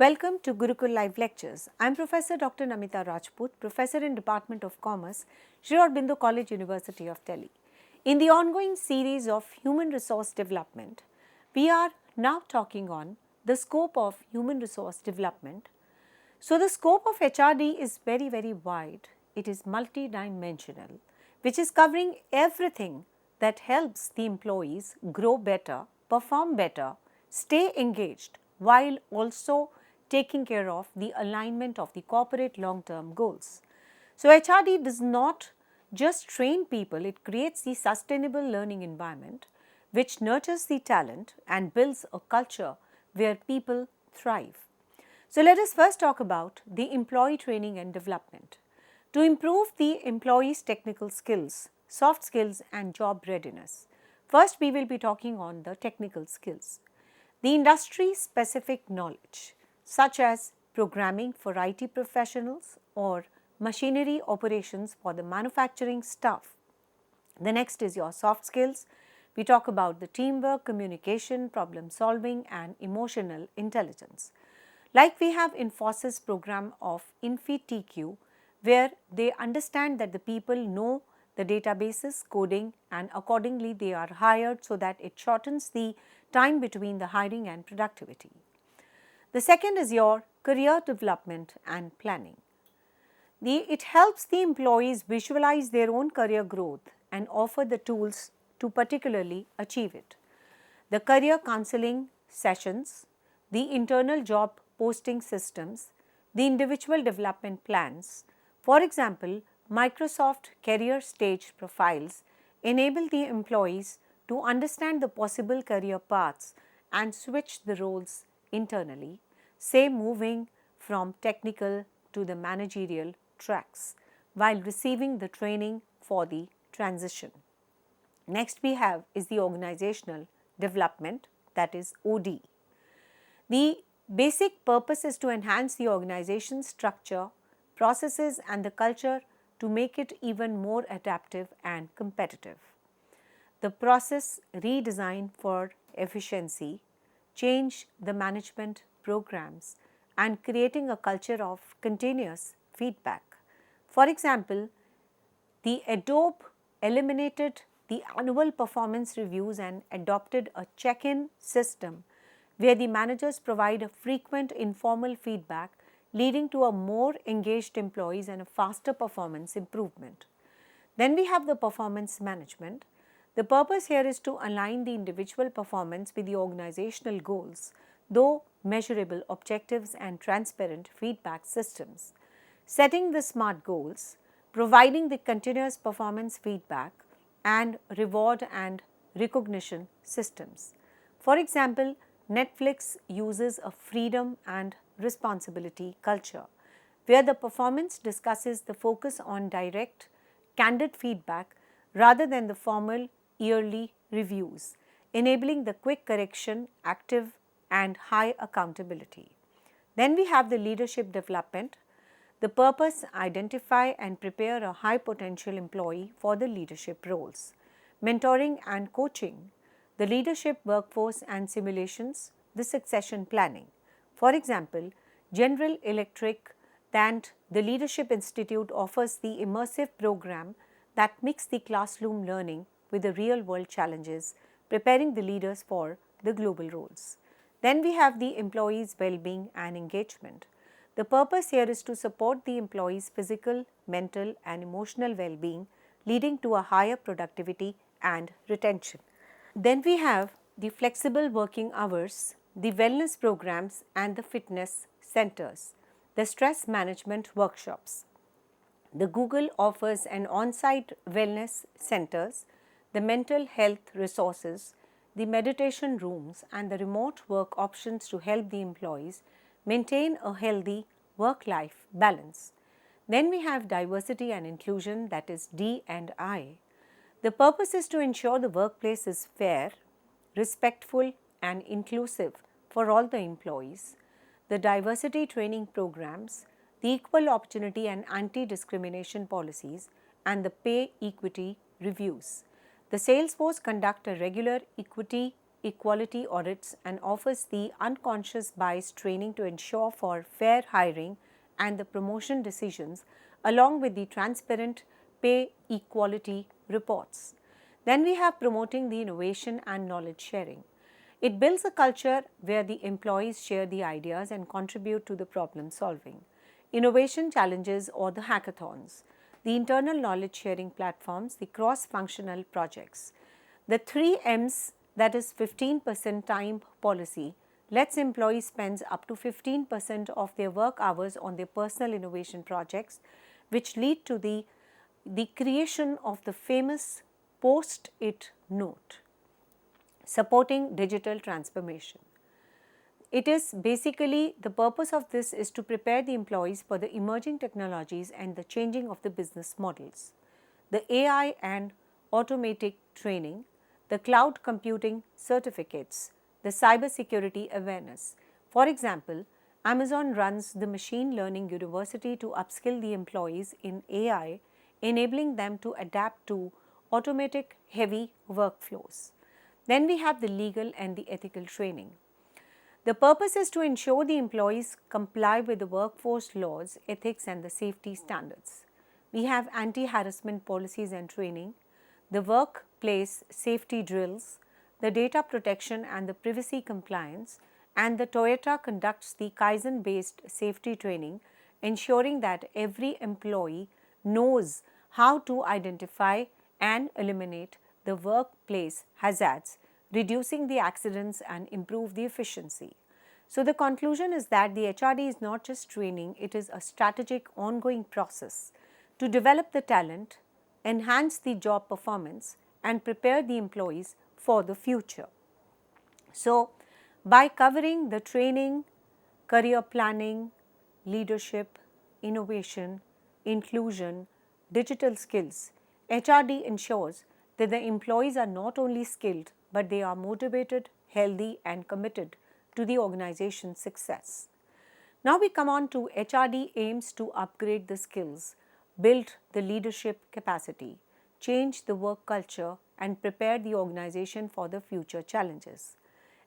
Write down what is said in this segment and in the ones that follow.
Welcome to Gurukul Live Lectures. I am Professor Dr. Namita Rajput, Professor in Department of Commerce, Sri Aurobindo College, University of Delhi. In the ongoing series of Human Resource Development, we are now talking on the scope of human resource development. So, the scope of HRD is very wide. It is multidimensional, which is covering everything that helps the employees grow better, perform better, stay engaged, while also taking care of the alignment of the corporate long-term goals. So, HRD does not just train people, it creates the sustainable learning environment which nurtures the talent and builds a culture where people thrive. So, let us first talk about the employee training and development. To improve the employees' technical skills, soft skills and job readiness, first we will be talking on the technical skills. The industry specific knowledge such as programming for IT professionals or machinery operations for the manufacturing staff. The next is your soft skills. We talk about the teamwork, communication, problem solving and emotional intelligence. Like we have Infosys program of InfiTQ, where they understand that the people know the databases, coding and accordingly they are hired so that it shortens the time between the hiring and productivity. The second is your career development and planning. It helps the employees visualize their own career growth and offer the tools to particularly achieve it. The career counseling sessions, the internal job posting systems, the individual development plans. For example, Microsoft career stage profiles enable the employees to understand the possible career paths and switch the roles internally, say moving from technical to the managerial tracks while receiving the training for the transition. Next we have is the organizational development, that is OD. The basic purpose is to enhance the organization's structure, processes and the culture to make it even more adaptive and competitive. The process redesign for efficiency, change the management programs and creating a culture of continuous feedback. For example, the Adobe eliminated the annual performance reviews and adopted a check-in system where the managers provide a frequent informal feedback leading to a more engaged employees and a faster performance improvement. Then we have the performance management. The purpose here is to align the individual performance with the organizational goals, though measurable objectives and transparent feedback systems. Setting the SMART goals, providing the continuous performance feedback and reward and recognition systems. For example, Netflix uses a freedom and responsibility culture, where the performance discusses the focus on direct, candid feedback rather than the formal yearly reviews, enabling the quick correction, active and high accountability. Then we have the leadership development. The purpose, identify and prepare a high potential employee for the leadership roles. Mentoring and coaching, the leadership workforce and simulations, the succession planning. For example, General Electric and the Leadership Institute offers the immersive program that mix the classroom learning with the real world challenges, preparing the leaders for the global roles. Then we have the employees' well-being and engagement. The purpose here is to support the employees' physical, mental and emotional well-being, leading to a higher productivity and retention. Then we have the flexible working hours, the wellness programs and the fitness centers, the stress management workshops. The Google offers an on-site wellness centers, the mental health resources, the meditation rooms and the remote work options to help the employees maintain a healthy work-life balance. Then we have diversity and inclusion, that is D&I. The purpose is to ensure the workplace is fair, respectful and inclusive for all the employees. The diversity training programs, the equal opportunity and anti-discrimination policies and the pay equity reviews. The sales force conduct a regular equity equality audits and offers the unconscious bias training to ensure for fair hiring and the promotion decisions, along with the transparent pay equality reports. Then we have promoting the innovation and knowledge sharing. It builds a culture where the employees share the ideas and contribute to the problem solving. Innovation challenges or the hackathons, the internal knowledge sharing platforms, the cross-functional projects. The 3 M's, that is 15% time policy, lets employees spend up to 15% of their work hours on their personal innovation projects, which lead to the creation of the famous post-it note, supporting digital transformation. It is basically, the purpose of this is to prepare the employees for the emerging technologies and the changing of the business models. The AI and automatic training, the cloud computing certificates, the cybersecurity awareness. For example, Amazon runs the machine learning university to upskill the employees in AI, enabling them to adapt to automatic heavy workflows. Then we have the legal and the ethical training. The purpose is to ensure the employees comply with the workforce laws, ethics and the safety standards. We have anti-harassment policies and training, the workplace safety drills, the data protection and the privacy compliance, and the Toyota conducts the Kaizen-based safety training, ensuring that every employee knows how to identify and eliminate the workplace hazards, reducing the accidents and improve the efficiency. So, the conclusion is that the HRD is not just training, it is a strategic ongoing process to develop the talent, enhance the job performance and prepare the employees for the future. So, by covering the training, career planning, leadership, innovation, inclusion, digital skills, HRD ensures that the employees are not only skilled, but they are motivated, healthy and committed to the organization's success. Now we come on to HRD aims to upgrade the skills, build the leadership capacity, change the work culture and prepare the organization for the future challenges,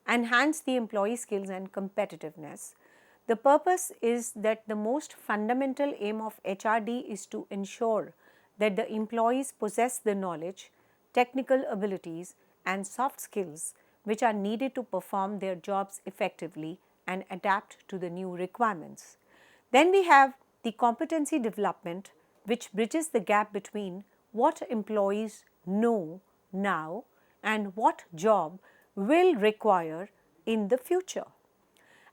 enhance the employee skills and competitiveness. The purpose is that the most fundamental aim of HRD is to ensure that the employees possess the knowledge, technical abilities and soft skills which are needed to perform their jobs effectively and adapt to the new requirements. Then we have the competency development, which bridges the gap between what employees know now and what job will require in the future.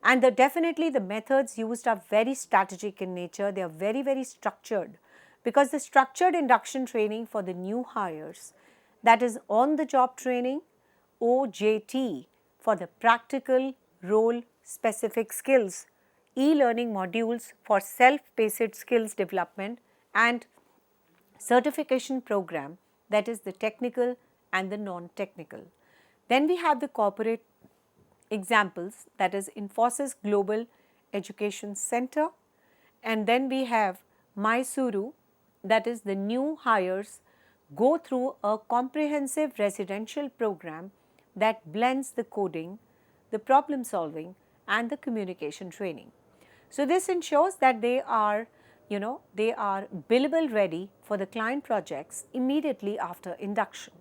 And definitely the methods used are very strategic in nature, they are very structured, because the structured induction training for the new hires, that is on the job training, OJT for the practical role specific skills, e-learning modules for self-paced skills development and certification program, that is the technical and the non-technical. Then we have the corporate examples, that is Infosys Global Education Center, and then we have Mysuru, that is the new hires go through a comprehensive residential program that blends the coding, the problem solving and the communication training. So, this ensures that they are billable ready for the client projects immediately after induction.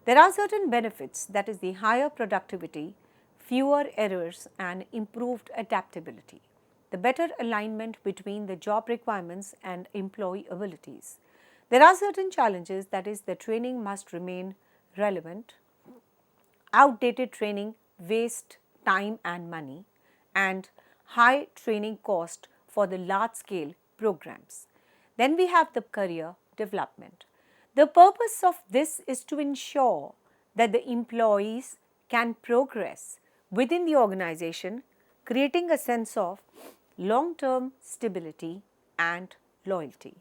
There are certain benefits, that is the higher productivity, fewer errors and improved adaptability, the better alignment between the job requirements and employee abilities. There are certain challenges, that is the training must remain relevant, outdated training waste time and money, and high training cost for the large scale programs. Then we have the career development. The purpose of this is to ensure that the employees can progress within the organization, creating a sense of long-term stability and loyalty.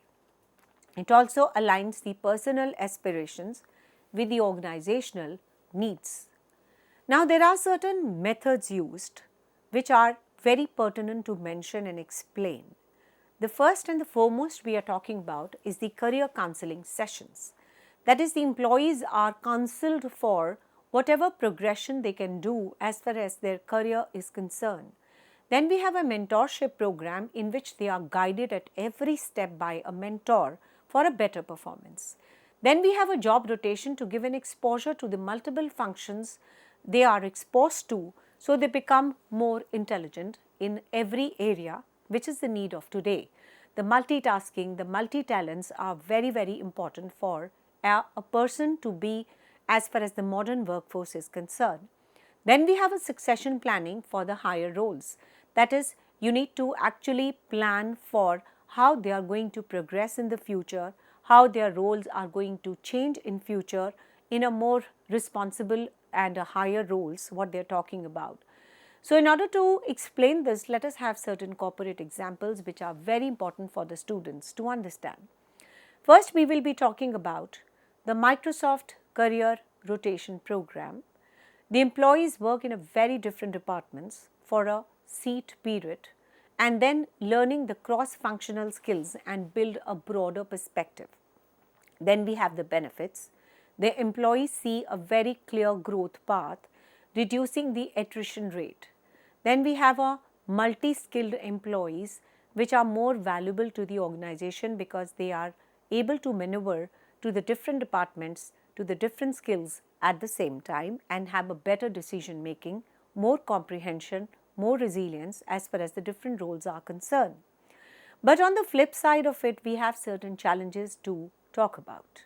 It also aligns the personal aspirations with the organizational needs. Now, there are certain methods used which are very pertinent to mention and explain. The first and the foremost we are talking about is the career counseling sessions. That is, the employees are counseled for whatever progression they can do as far as their career is concerned. Then we have a mentorship program in which they are guided at every step by a mentor for a better performance. Then we have a job rotation to give an exposure to the multiple functions they are exposed to, so they become more intelligent in every area, which is the need of today. The multitasking, the multi-talents are very, very important for a person to be as far as the modern workforce is concerned. Then we have a succession planning for the higher roles. That is, you need to actually plan for how they are going to progress in the future, how their roles are going to change in future in a more responsible and a higher roles, what they are talking about. So, in order to explain this, let us have certain corporate examples which are very important for the students to understand. First, we will be talking about the Microsoft Career Rotation Program. The employees work in a very different departments for a seat period and then learning the cross-functional skills and build a broader perspective. Then we have the benefits. The employees see a very clear growth path, reducing the attrition rate. Then we have a multi-skilled employees which are more valuable to the organization because they are able to maneuver to the different departments, to the different skills at the same time and have a better decision making, more comprehension, more resilience as far as the different roles are concerned. But on the flip side of it, we have certain challenges to talk about,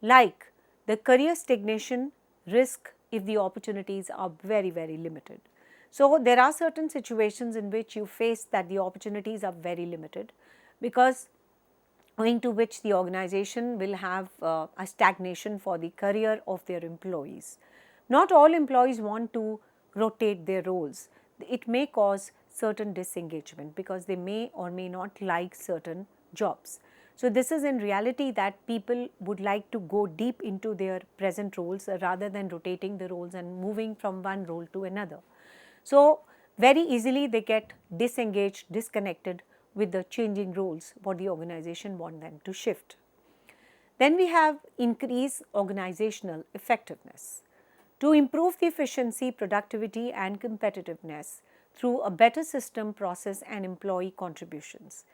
like the career stagnation risk if the opportunities are very, very limited. So, there are certain situations in which you face that the opportunities are very limited because owing to which the organization will have a stagnation for the career of their employees. Not all employees want to rotate their roles. It may cause certain disengagement because they may or may not like certain jobs. So, this is in reality that people would like to go deep into their present roles rather than rotating the roles and moving from one role to another. So, very easily they get disengaged, disconnected with the changing roles what the organization want them to shift. Then we have increase organizational effectiveness. To improve the efficiency, productivity and competitiveness through a better system, process and employee contributions.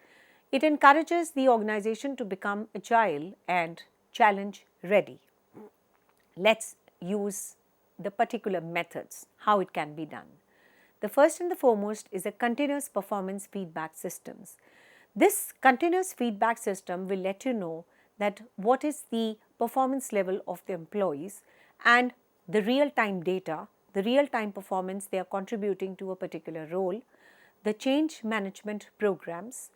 It encourages the organization to become agile and challenge ready. Let's use the particular methods, how it can be done. The first and the foremost is a continuous performance feedback systems. This continuous feedback system will let you know that what is the performance level of the employees and the real time data, the real time performance they are contributing to a particular role, the change management programs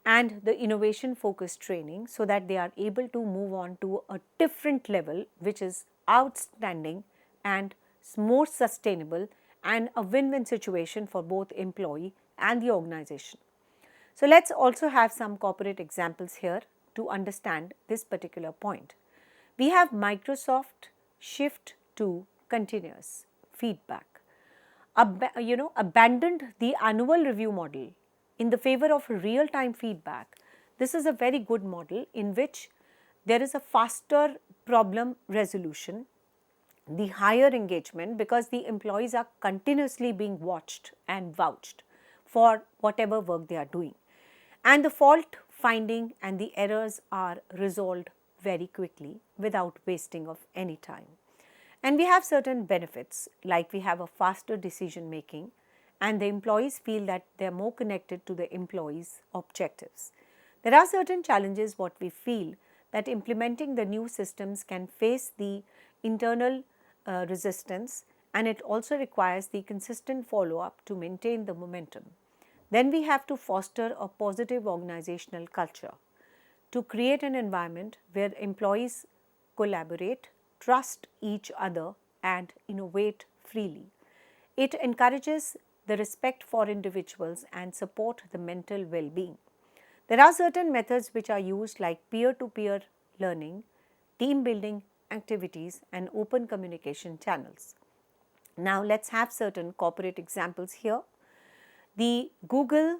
and the innovation focused training so that they are able to move on to a different level which is outstanding and more sustainable and a win-win situation for both employee and the organization. So, let us also have some corporate examples here to understand this particular point. We have Microsoft shift to continuous feedback. Abandoned the annual review model in the favor of real-time feedback. This is a very good model in which there is a faster problem resolution, the higher engagement because the employees are continuously being watched and vouched for whatever work they are doing. And the fault finding and the errors are resolved very quickly without wasting of any time. And we have certain benefits like we have a faster decision making and the employees feel that they are more connected to the employees' objectives. There are certain challenges what we feel that implementing the new systems can face the internal resistance and it also requires the consistent follow-up to maintain the momentum. Then we have to foster a positive organizational culture to create an environment where employees collaborate, trust each other and innovate freely. It encourages the respect for individuals and support the mental well-being. There are certain methods which are used like peer-to-peer learning, team building activities and open communication channels. Now, let us have certain corporate examples here. The Googler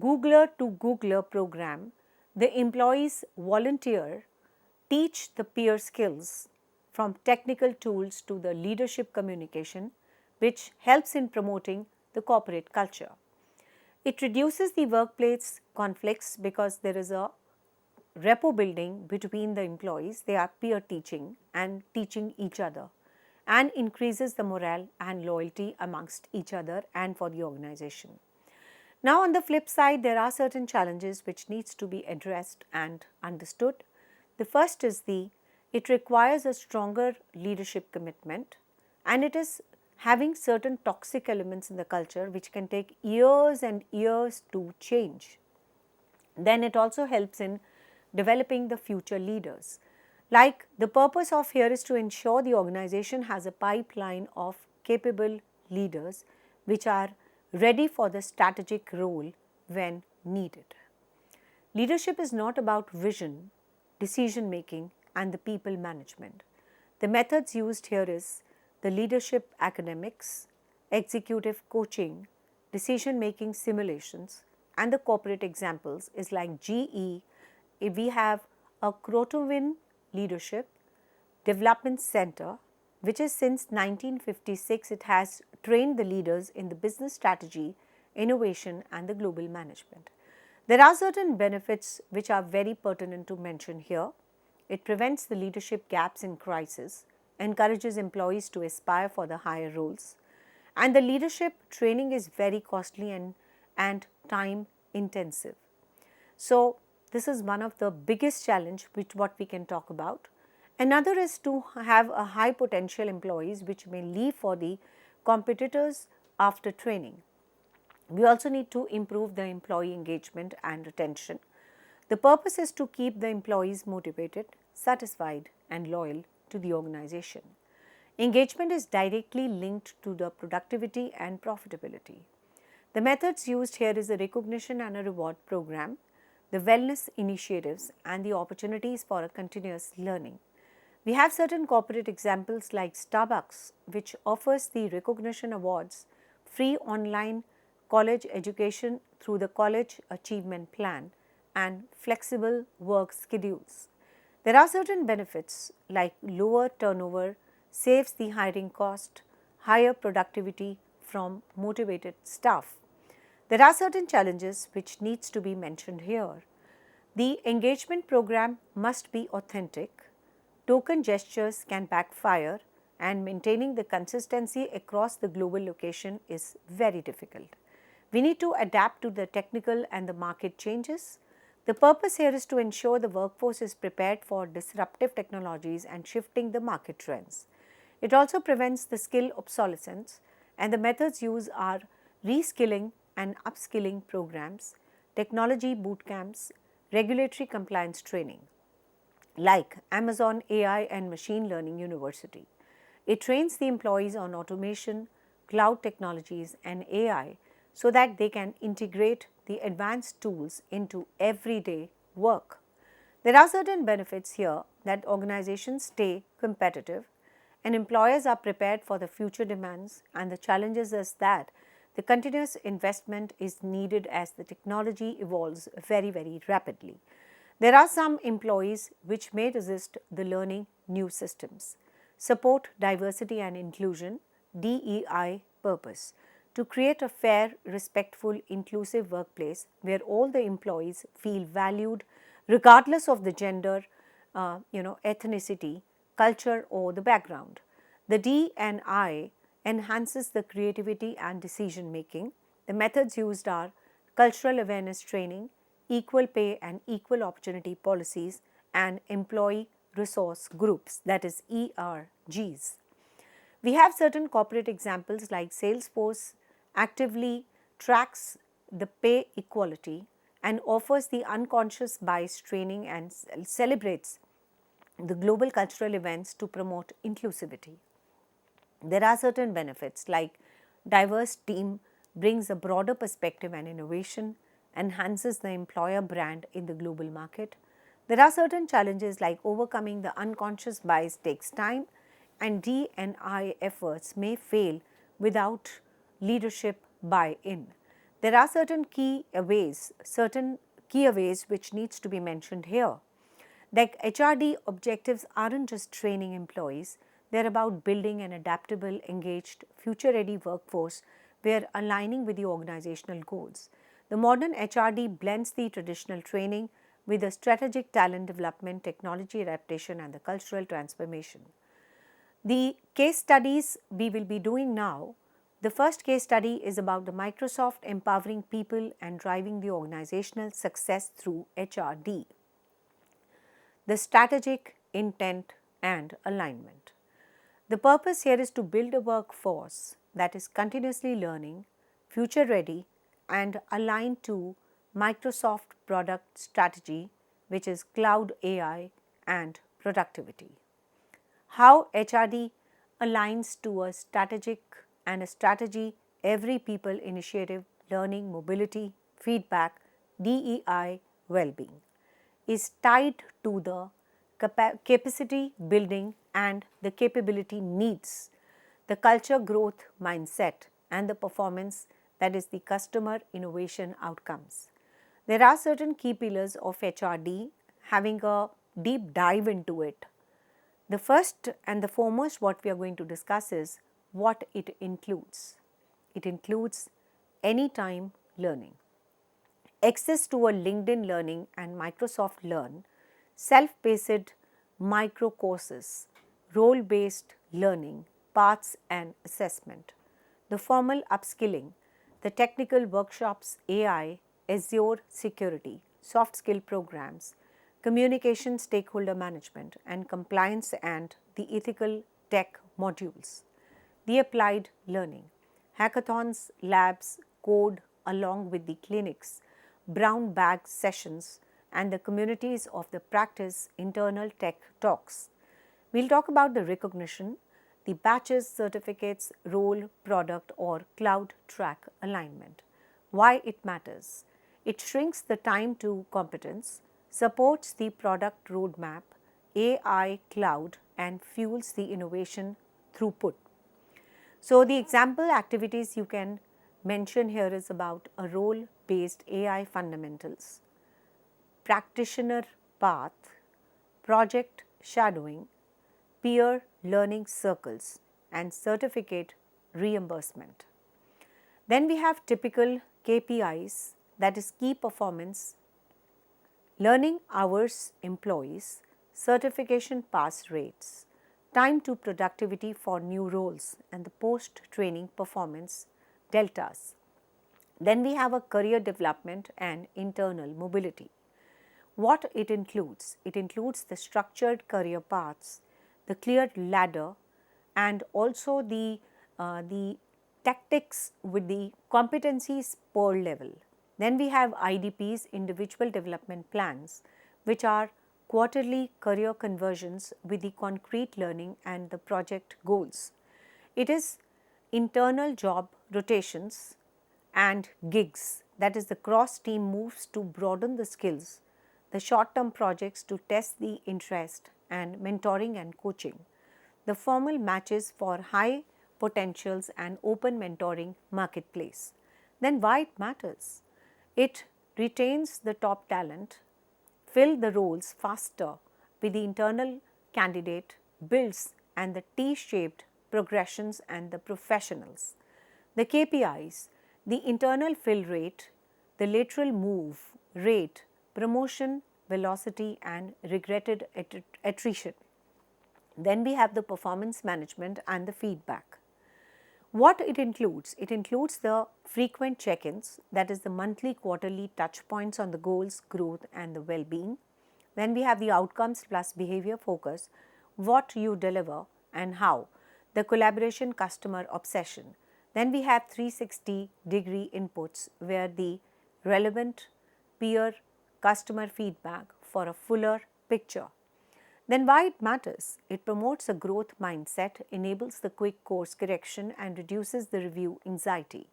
to Googler program, the employees volunteer, teach the peer skills, from technical tools to the leadership communication, which helps in promoting the corporate culture. It reduces the workplace conflicts because there is a rapport building between the employees. They are peer teaching and teaching each other, and increases the morale and loyalty amongst each other and for the organization. Now on the flip side, there are certain challenges which needs to be addressed and understood. The first is it requires a stronger leadership commitment, and it is having certain toxic elements in the culture which can take years and years to change. Then it also helps in developing the future leaders. Like, the purpose of here is to ensure the organization has a pipeline of capable leaders which are ready for the strategic role when needed. Leadership is not about vision, decision making and the people management. The methods used here is the leadership academics, executive coaching, decision making simulations, and the corporate examples is like GE. If we have a Crotowin Leadership Development Center, which is since 1956, it has trained the leaders in the business strategy, innovation and the global management. There are certain benefits which are very pertinent to mention here. It prevents the leadership gaps in crisis, encourages employees to aspire for the higher roles, and the leadership training is very costly and time intensive. So, this is one of the biggest challenge which what we can talk about. Another is to have a high potential employees which may leave for the competitors after training. We also need to improve the employee engagement and retention. The purpose is to keep the employees motivated, satisfied and loyal to the organization. Engagement is directly linked to the productivity and profitability. The methods used here is a recognition and a reward program, the wellness initiatives and the opportunities for a continuous learning. We have certain corporate examples like Starbucks, which offers the recognition awards, free online college education through the college achievement plan and flexible work schedules. There are certain benefits like lower turnover, saves the hiring cost, higher productivity from motivated staff. There are certain challenges which needs to be mentioned here. The engagement program must be authentic. Token gestures can backfire and maintaining the consistency across the global location is very difficult. We need to adapt to the technical and the market changes. The purpose here is to ensure the workforce is prepared for disruptive technologies and shifting the market trends. It also prevents the skill obsolescence, and the methods used are reskilling and upskilling programs, technology boot camps, regulatory compliance training, like Amazon AI and Machine Learning University. It trains the employees on automation, cloud technologies and AI so that they can integrate the advanced tools into everyday work. There are certain benefits here that organizations stay competitive and employers are prepared for the future demands, and the challenges is that the continuous investment is needed as the technology evolves very rapidly. There are some employees which may resist the learning new systems. Support diversity and inclusion, DEI purpose, to create a fair, respectful, inclusive workplace where all the employees feel valued regardless of the gender, ethnicity, culture or the background. The D and I enhances the creativity and decision making. The methods used are cultural awareness training, equal pay and equal opportunity policies and employee resource groups, that is ERGs. We have certain corporate examples like Salesforce actively tracks the pay equality and offers the unconscious bias training and celebrates the global cultural events to promote inclusivity. There are certain benefits like diverse team brings a broader perspective and innovation, enhances the employer brand in the global market. There are certain challenges like overcoming the unconscious bias takes time, and D&I efforts may fail without leadership buy-in. There are certain key ways which needs to be mentioned here. Like HRD objectives aren't just training employees, they're about building an adaptable, engaged, future ready workforce where aligning with the organizational goals. The modern HRD blends the traditional training with the strategic talent development, technology adaptation, and the cultural transformation. The case studies we will be doing now, the first case study is about the Microsoft empowering people and driving the organizational success through HRD. The strategic intent and alignment. The purpose here is to build a workforce that is continuously learning, future ready, and aligned to Microsoft product strategy, which is cloud AI and productivity. How HRD aligns to a strategic and a strategy, every people initiative, learning, mobility, feedback, DEI, well-being is tied to the capacity building and the capability needs, the culture growth mindset and the performance, that is the customer innovation outcomes. There are certain key pillars of HRD, having a deep dive into it. The first and the foremost what we are going to discuss is what it includes. It includes anytime learning, access to a LinkedIn Learning and Microsoft Learn, self-paced micro courses, role-based learning, paths and assessment, the formal upskilling, the technical workshops, AI, Azure security, soft skill programs, communication stakeholder management and compliance and the ethical tech modules, the applied learning, hackathons, labs, code along with the clinics, brown bag sessions and the communities of the practice internal tech talks. We will talk about the recognition, the batches, certificates, role, product or cloud track alignment. Why it matters? It shrinks the time to competence, supports the product roadmap, AI, cloud and fuels the innovation throughput. So, the example activities you can mention here is about a role based AI fundamentals, practitioner path, project shadowing, peer learning circles and certificate reimbursement. Then we have typical KPIs, that is key performance, learning hours employees, certification pass rates, time to productivity for new roles and the post training performance deltas. Then we have a career development and internal mobility. What it includes? It includes the structured career paths, the clear ladder and also the tactics with the competencies per level. Then we have IDPs, individual development plans, which are quarterly career conversions with the concrete learning and the project goals. It is internal job rotations and gigs, that is the cross team moves to broaden the skills, the short term projects to test the interest and mentoring and coaching, the formal matches for high potentials and open mentoring marketplace. Then why it matters? It retains the top talent, fill the roles faster with the internal candidate, builds and the T-shaped progressions and the professionals. The KPIs, the internal fill rate, the lateral move rate, promotion velocity and regretted attrition. Then we have the performance management and the feedback. What it includes? It includes the frequent check-ins, that is the monthly, quarterly touch points on the goals, growth and the well-being. Then we have the outcomes plus behavior focus, what you deliver and how, the collaboration customer obsession. Then we have 360-degree inputs where the relevant peer customer feedback for a fuller picture. Then why it matters? It promotes a growth mindset, enables the quick course correction and reduces the review anxiety.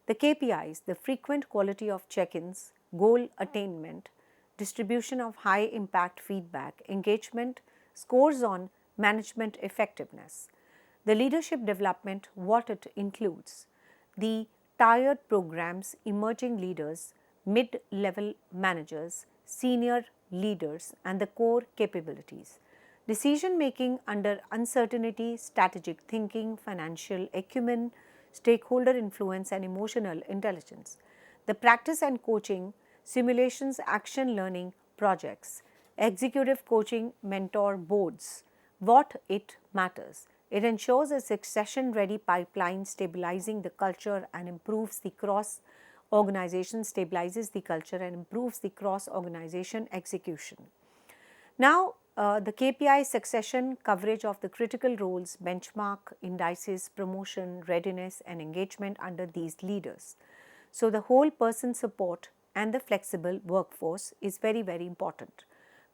The KPIs, the frequent quality of check-ins, goal attainment, distribution of high impact feedback, engagement, scores on management effectiveness. The leadership development, what it includes? The tiered programs, emerging leaders, mid-level managers, senior leaders, and the core capabilities. Decision making under uncertainty, strategic thinking, financial acumen, stakeholder influence, and emotional intelligence. The practice and coaching, simulations, action learning projects, executive coaching, mentor boards. What it matters. It ensures a succession ready pipeline, stabilizing the culture and improves the cross organization, stabilizes the culture and improves the cross organization execution. Now, the KPI succession coverage of the critical roles, benchmark, indices, promotion, readiness, and engagement under these leaders. So, the whole person support and the flexible workforce is very, very important.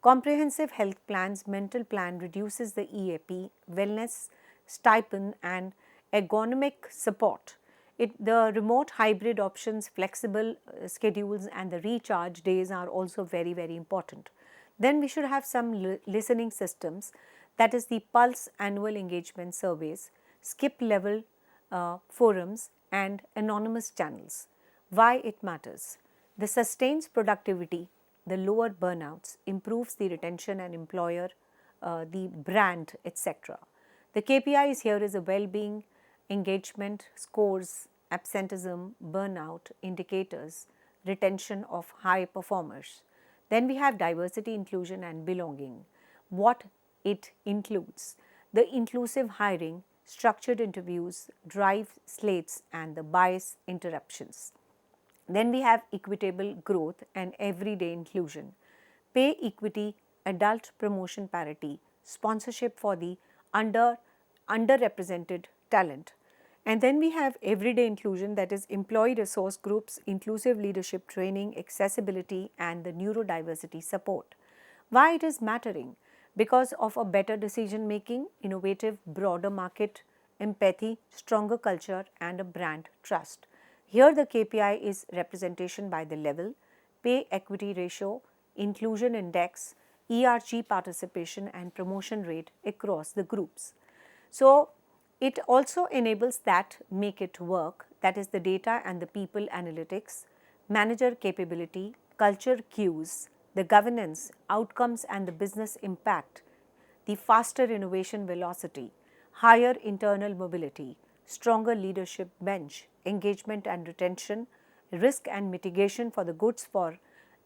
Comprehensive health plans, mental plan reduces the EAP, wellness, stipend, and ergonomic support. The remote hybrid options, flexible schedules, and the recharge days are also very, very important. Then we should have some listening systems, that is the pulse annual engagement surveys, skip level forums, and anonymous channels. Why it matters? The sustains productivity, the lower burnouts, improves the retention and employer, the brand, etc. The KPIs here is a well-being, engagement, scores, absenteeism, burnout, indicators, retention of high performers. Then we have diversity, inclusion, and belonging. What it includes: the inclusive hiring, structured interviews, drive slates, and the bias interruptions. Then we have equitable growth and everyday inclusion, pay equity, adult promotion parity, sponsorship for the underrepresented talent. And then we have everyday inclusion, that is employee resource groups, inclusive leadership training, accessibility, and the neurodiversity support. Why it is mattering? Because of a better decision making, innovative, broader market, empathy, stronger culture, and a brand trust. Here the KPI is representation by the level, pay equity ratio, inclusion index, ERG participation, and promotion rate across the groups. So, it also enables that make it work, that is the data and the people analytics, manager capability, culture cues, the governance, outcomes and the business impact, the faster innovation velocity, higher internal mobility, stronger leadership bench, engagement and retention, risk and mitigation for the goods for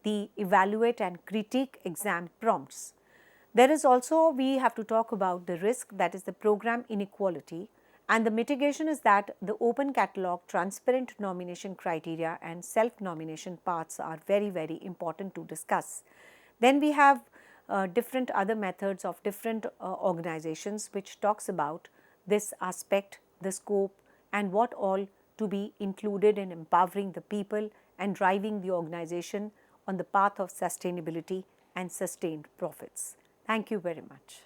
the evaluate and critique exam prompts. There is also, we have to talk about the risk, that is the program inequality, and the mitigation is that the open catalog, transparent nomination criteria and self-nomination paths are very, very important to discuss. Then we have different other methods of different organizations which talks about this aspect, the scope, and what all to be included in empowering the people and driving the organization on the path of sustainability and sustained profits. Thank you very much.